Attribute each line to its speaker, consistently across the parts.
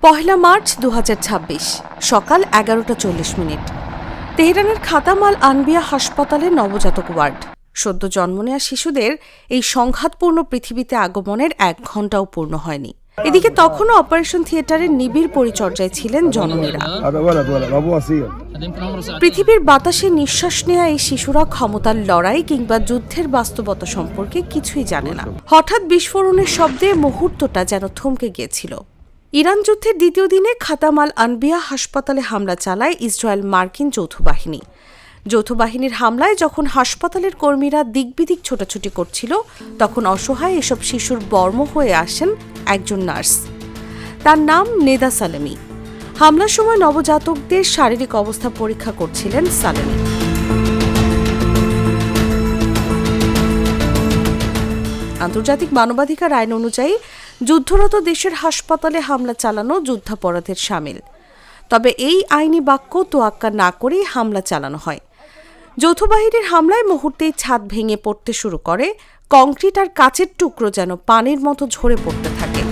Speaker 1: পহেলা March ২০২৬ সকাল ১১:৪০। তেহরানের খাতামাল আনবিয়া হাসপাতালে নবজাতক ওয়ার্ড। সদ্য জন্ম নেওয়া শিশুদের এই সংঘাতপূর্ণ পৃথিবীতে আগমনের ১ ঘণ্টাও পূর্ণ হয়নি। এদিকে তখনও অপারেশন থিয়েটারের নিবিড় পরিচর্যায় ছিলেন জননীরা। পৃথিবীর বাতাসে নিঃশ্বাস নেওয়া এই শিশুরা ক্ষমতার লড়াই কিংবা যুদ্ধের বাস্তবতা সম্পর্কে কিছুই জানে না। হঠাৎ বিস্ফোরণের শব্দে মুহূর্তটা যেন থমকে গিয়েছিল। ইরান যুদ্ধের দ্বিতীয় দিনে খাতামাল আনবিয়া হাসপাতালে হামলা চালায় ইসরায়েল মার্কিন যৌথ বাহিনী। যৌথ বাহিনীর হামলায় যখন হাসপাতালের কর্মীরা দিকবিদিক ছোটাছুটি করছিল, তখন অসহায় এসব শিশুর বর্ম হয়ে আসেন একজন নার্স। তার নাম নেদা সালেমি। হামলার সময় নবজাতকদের শারীরিক অবস্থা পরীক্ষা করছিলেন সালেমি। আন্তর্জাতিক মানবাধিকার আইন অনুযায়ী যুদ্ধরত দেশের হাসপাতালে হামলা চালানো যুদ্ধাপরাধের শামিল। তবে এই আইনি বাক্য তোয়াক্কা না করেই হামলা চালানো হয়। যৌথ বাহিনীর হামলায় মুহূর্তেই ছাদ ভেঙে পড়তে শুরু করে, কংক্রিট আর কাচের টুকরো যেন পানির মতো ঝরে পড়তে থাকে।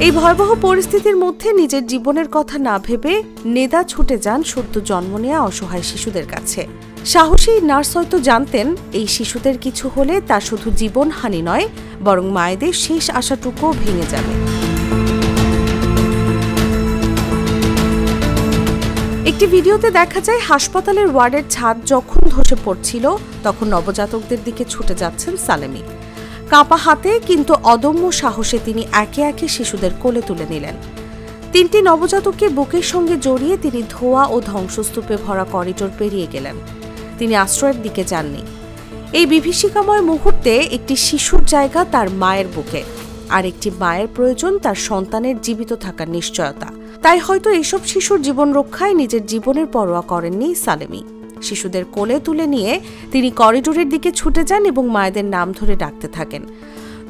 Speaker 1: এই ভয়াবহ পরিস্থিতির মধ্যে নিজের জীবনের কথা না ভেবে নেদা ছুটে যান সদ্য জন্ম নেওয়া অসহায় শিশুদের কাছে। সাহসী নার্স হয়তো জানতেন এই শিশুদের কিছু হলে তা শুধু জীবনহানি নয়, বরং মায়েদের শেষ আশাটুকুও ভেঙে যাবে। একটি ভিডিওতে দেখা যায় হাসপাতালের ওয়ার্ডের ছাদ যখন ধসে পড়ছিল, তখন নবজাতকদের দিকে ছুটে যাচ্ছেন সালেমি। কাঁপা হাতে কিন্তু অদম্য সাহসে তিনি একে একে শিশুদের কোলে তুলে নিলেন। 3টি নবজাতককে বুকের সঙ্গে জড়িয়ে তিনি ধোঁয়া ও ধ্বংসস্তূপে ভরা করিডোর পেরিয়ে গেলেন। তিনি আশ্রয়ের দিকে যাননি। এই বিভীষিকাময় মুহূর্তে একটি শিশুর জায়গা তার মায়ের বুকে, আর একটি মায়ের প্রয়োজন তার সন্তানের জীবিত থাকার নিশ্চয়তা। তাই হয়তো এসব শিশুর জীবন রক্ষায় নিজের জীবনের পরোয়া করেননি সালেমি। শিশুদের কোলে তুলে নিয়ে তিনি করিডোরের দিকে ছুটে যান এবং মায়েদের নাম ধরে ডাকতে থাকেন।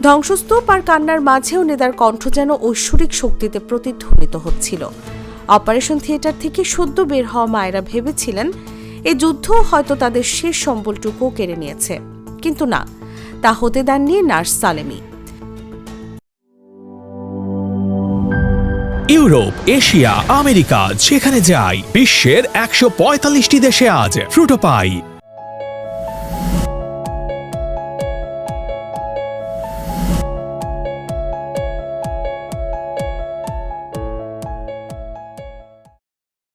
Speaker 1: ধ্বংসস্তূপ আর কান্নার মাঝেও নেদার কণ্ঠ যেন ঐশ্বরিক শক্তিতে প্রতিধ্বনিত হচ্ছিল। অপারেশন থিয়েটার থেকে সদ্য বের হওয়া মায়েরা ভেবেছিলেন এই যুদ্ধ হয়তো তাদের শেষ সম্বলটুকুও কেড়ে নিয়েছে, কিন্তু না, তা হতে দেননি নার্স সালেমি।
Speaker 2: ইউরোপ, এশিয়া, আমেরিকা, যেখানে যাই বিশ্বের 145টি দেশে আজ ফ্রুটো পাই।